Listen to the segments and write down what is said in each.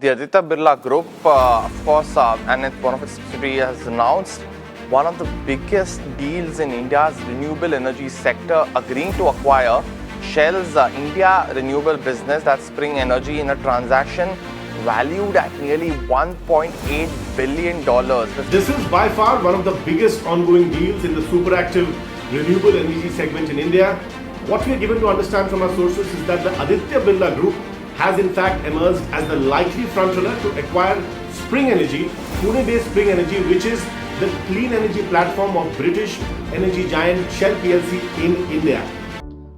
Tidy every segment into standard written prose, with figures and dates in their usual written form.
The Aditya Birla Group, of course, and one of its subsidiaries has announced one of the biggest deals in India's renewable energy sector, agreeing to acquire Shell's India renewable business, that's Sprng Energy, in a transaction valued at nearly $1.8 billion. This is by far one of the biggest ongoing deals in the super active renewable energy segment in India. What we are given to understand from our sources is that the Aditya Birla Group has in fact emerged as the likely frontrunner to acquire Sprng Energy, Pune-based Sprng Energy, which is the clean energy platform of British energy giant Shell PLC in India.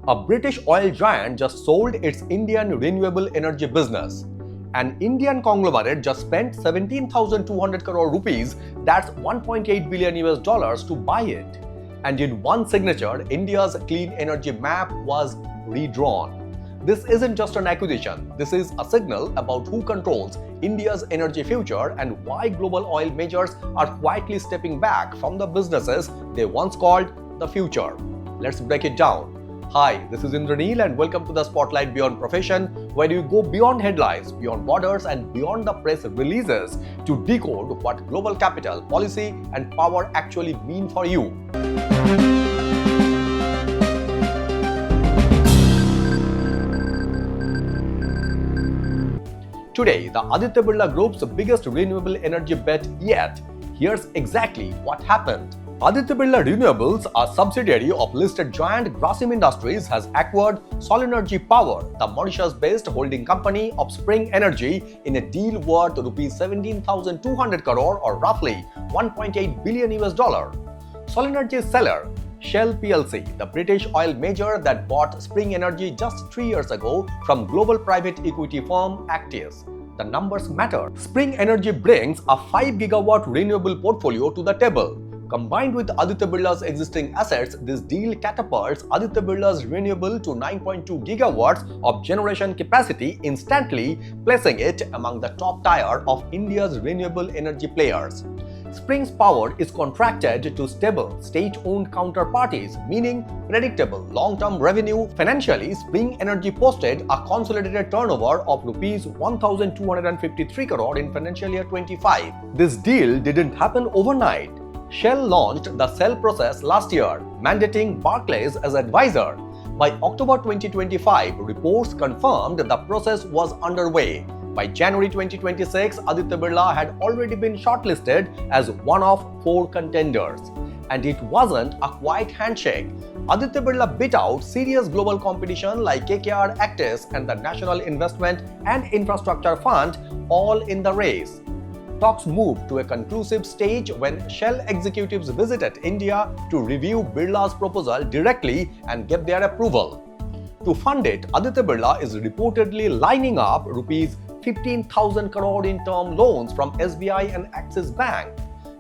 A British oil giant just sold its Indian renewable energy business. An Indian conglomerate just spent 17,200 crore rupees, that's $1.8 billion US, to buy it. And in one signature, India's clean energy map was redrawn. This isn't just an acquisition, this is a signal about who controls India's energy future and why global oil majors are quietly stepping back from the businesses they once called the future. Let's break it down. Hi, this is Indranil and welcome to the Spotlight Beyond Profession, where you go beyond headlines, beyond borders and beyond the press releases to decode what global capital, policy and power actually mean for you. Today, the Aditya Birla Group's biggest renewable energy bet yet. Here's exactly what happened. Aditya Birla Renewables, a subsidiary of listed giant Grasim Industries, has acquired Solenergi Power, the Mauritius-based holding company of Sprng Energy, in a deal worth rupees 17,200 crore or roughly $1.8 billion US. Solenergi's seller, Shell PLC, the British oil major that bought Sprng Energy just 3 years ago from global private equity firm Actis. The numbers matter. Sprng Energy brings a 5 gigawatt renewable portfolio to the table. Combined with Aditya Birla's existing assets, this deal catapults Aditya Birla's renewable to 9.2 gigawatts of generation capacity, instantly placing it among the top tier of India's renewable energy players. Sprng's power is contracted to stable, state-owned counterparties, meaning predictable long-term revenue. Financially, Sprng Energy posted a consolidated turnover of rupees 1,253 crore in financial year 25. This deal didn't happen overnight. Shell launched the sell process last year, mandating Barclays as advisor. By October 2025, reports confirmed the process was underway. By January 2026, Aditya Birla had already been shortlisted as one of 4 contenders. And it wasn't a quiet handshake. Aditya Birla beat out serious global competition like KKR, Actis and the National Investment and Infrastructure Fund, all in the race. Talks moved to a conclusive stage when Shell executives visited India to review Birla's proposal directly and get their approval. To fund it, Aditya Birla is reportedly lining up rupees 15,000 crore in term loans from SBI and Axis Bank.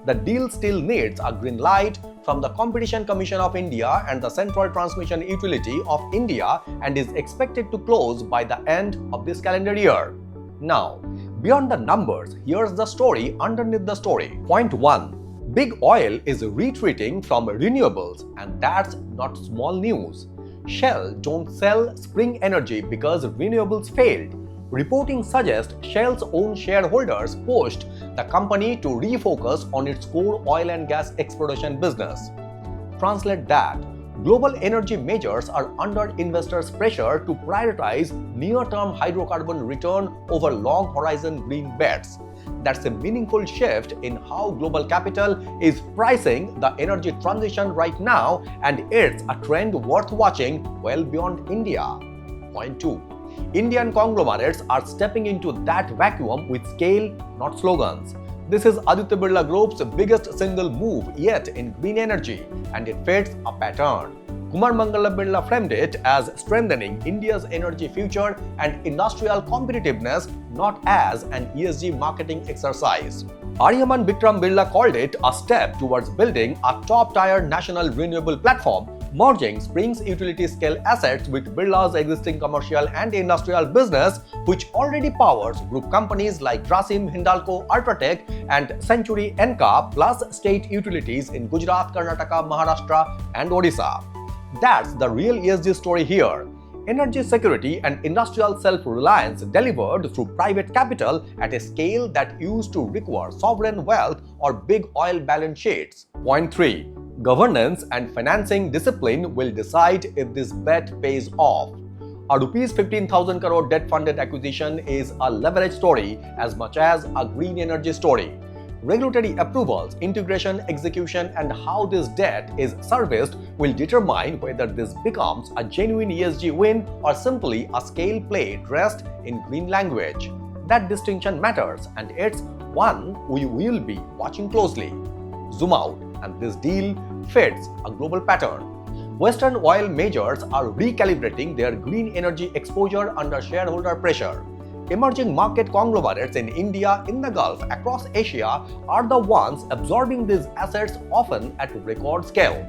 The deal still needs a green light from the Competition Commission of India and the Central Transmission Utility of India and is expected to close by the end of this calendar year. Now, beyond the numbers, here's the story underneath the story. Point 1. Big oil is retreating from renewables, and that's not small news. Shell don't sell Sprng Energy because renewables failed. Reporting suggests Shell's own shareholders pushed the company to refocus on its core oil and gas exploration business. Translate that. Global energy majors are under investors' pressure to prioritize near-term hydrocarbon return over long-horizon green bets. That's a meaningful shift in how global capital is pricing the energy transition right now, and it's a trend worth watching well beyond India. Point 2. Indian conglomerates are stepping into that vacuum with scale, not slogans. This is Aditya Birla Group's biggest single move yet in green energy, and it fits a pattern. Kumar Mangala Birla framed it as strengthening India's energy future and industrial competitiveness, not as an ESG marketing exercise. Aryaman Bikram Birla called it a step towards building a top-tier national renewable platform, merging Sprng's utility-scale assets with Birla's existing commercial and industrial business, which already powers group companies like Grasim, Hindalco, Ultratech and Century Enka, plus state utilities in Gujarat, Karnataka, Maharashtra and Odisha. That's the real ESG story here. Energy security and industrial self-reliance delivered through private capital at a scale that used to require sovereign wealth or big oil balance sheets. Point 3. Governance and financing discipline will decide if this bet pays off. A Rs 15,000 crore debt-funded acquisition is a leverage story as much as a green energy story. Regulatory approvals, integration, execution, and how this debt is serviced will determine whether this becomes a genuine ESG win or simply a scale play dressed in green language. That distinction matters, and it's one we will be watching closely. Zoom out, and this deal fits a global pattern. Western oil majors are recalibrating their green energy exposure under shareholder pressure. Emerging market conglomerates in India, in the Gulf, across Asia are the ones absorbing these assets, often at record scale.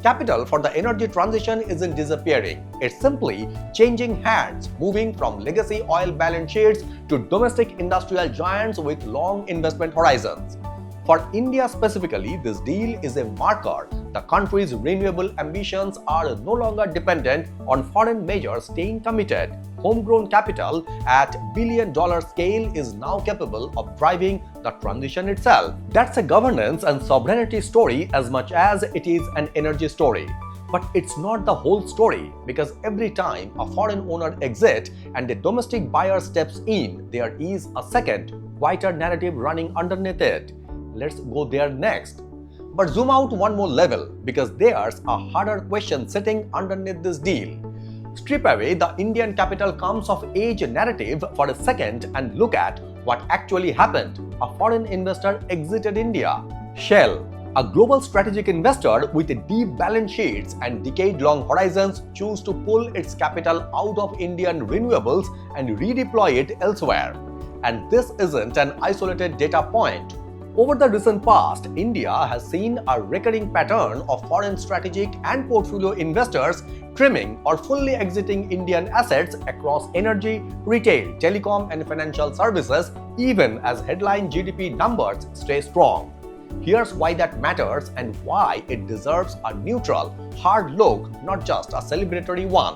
Capital for the energy transition isn't disappearing, it's simply changing hands, moving from legacy oil balance sheets to domestic industrial giants with long investment horizons. For India specifically, this deal is a marker. The country's renewable ambitions are no longer dependent on foreign majors staying committed. Homegrown capital at billion-dollar scale is now capable of driving the transition itself. That's a governance and sovereignty story as much as it is an energy story. But it's not the whole story, because every time a foreign owner exits and a domestic buyer steps in, there is a second, quieter narrative running underneath it. Let's go there next. But zoom out one more level, because there's a harder question sitting underneath this deal. Strip away the Indian capital comes of age narrative for a second and look at what actually happened. A foreign investor exited India. Shell, a global strategic investor with deep balance sheets and decade-long horizons, chose to pull its capital out of Indian renewables and redeploy it elsewhere. And this isn't an isolated data point. Over the recent past, India has seen a recurring pattern of foreign strategic and portfolio investors trimming or fully exiting Indian assets across energy, retail, telecom, and financial services, even as headline GDP numbers stay strong. Here's why that matters and why it deserves a neutral, hard look, not just a celebratory one.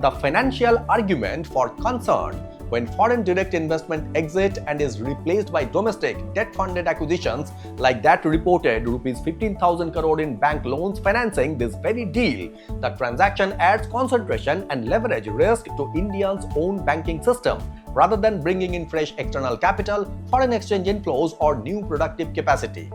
The financial argument for concern when foreign direct investment exits and is replaced by domestic debt-funded acquisitions like that reported Rs 15,000 crore in bank loans financing this very deal, the transaction adds concentration and leverage risk to India's own banking system rather than bringing in fresh external capital, foreign exchange inflows, or new productive capacity.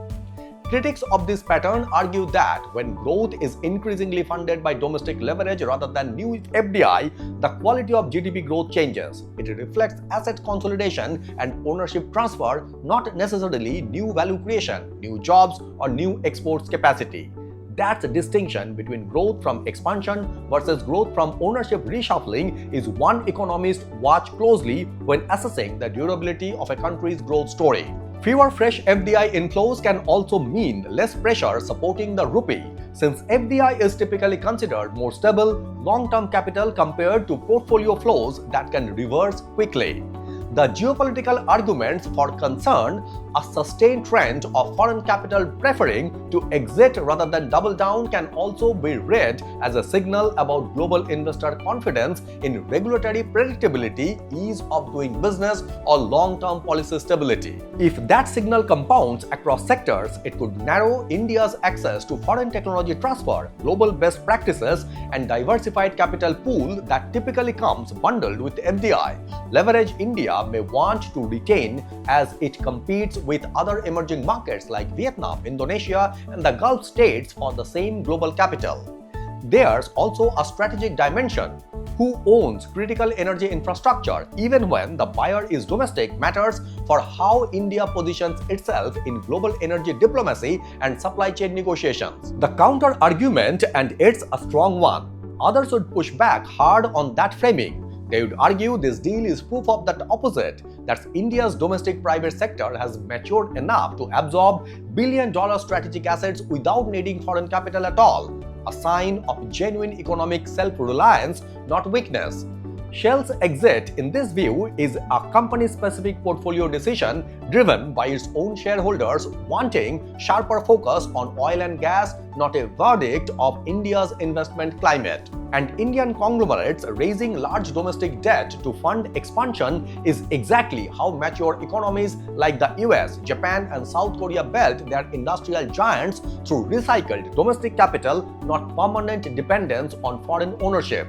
Critics of this pattern argue that when growth is increasingly funded by domestic leverage rather than new FDI, the quality of GDP growth changes. It reflects asset consolidation and ownership transfer, not necessarily new value creation, new jobs, or new exports capacity. That distinction between growth from expansion versus growth from ownership reshuffling is one economists watch closely when assessing the durability of a country's growth story. Fewer fresh FDI inflows can also mean less pressure supporting the rupee, since FDI is typically considered more stable, long-term capital compared to portfolio flows that can reverse quickly. The geopolitical arguments for concern, a sustained trend of foreign capital preferring to exit rather than double down, can also be read as a signal about global investor confidence in regulatory predictability, ease of doing business, or long-term policy stability. If that signal compounds across sectors, it could narrow India's access to foreign technology transfer, global best practices, and diversified capital pool that typically comes bundled with FDI. Leverage India may want to retain as it competes with other emerging markets like Vietnam, Indonesia, and the Gulf states for the same global capital. There's also a strategic dimension. Who owns critical energy infrastructure, even when the buyer is domestic, matters for how India positions itself in global energy diplomacy and supply chain negotiations. The counter argument, and it's a strong one, others would push back hard on that framing. They would argue this deal is proof of that opposite, that India's domestic private sector has matured enough to absorb billion-dollar strategic assets without needing foreign capital at all, a sign of genuine economic self-reliance, not weakness. Shell's exit, in this view, is a company-specific portfolio decision driven by its own shareholders wanting sharper focus on oil and gas, not a verdict of India's investment climate. And Indian conglomerates raising large domestic debt to fund expansion is exactly how mature economies like the US, Japan, and South Korea built their industrial giants through recycled domestic capital, not permanent dependence on foreign ownership.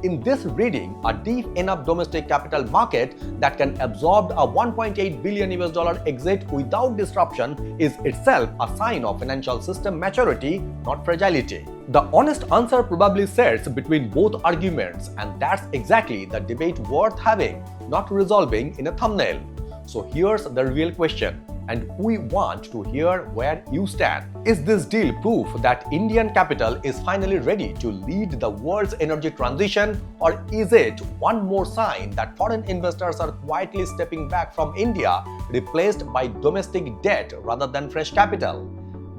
In this reading, a deep enough domestic capital market that can absorb a $1.8 billion exit without disruption is itself a sign of financial system maturity, not fragility. The honest answer probably sits between both arguments, and that's exactly the debate worth having, not resolving in a thumbnail. So here's the real question, and we want to hear where you stand. Is this deal proof that Indian capital is finally ready to lead the world's energy transition, or is it one more sign that foreign investors are quietly stepping back from India, replaced by domestic debt rather than fresh capital?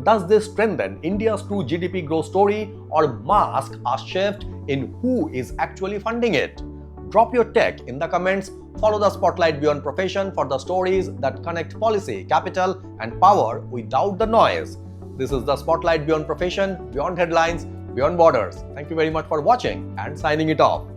Does this strengthen India's true GDP growth story or mask a shift in who is actually funding it? Drop your take in the comments. Follow the Spotlight Beyond Profession for the stories that connect policy, capital, and power without the noise. This is the Spotlight Beyond Profession, beyond headlines, beyond borders. Thank you very much for watching and signing it off.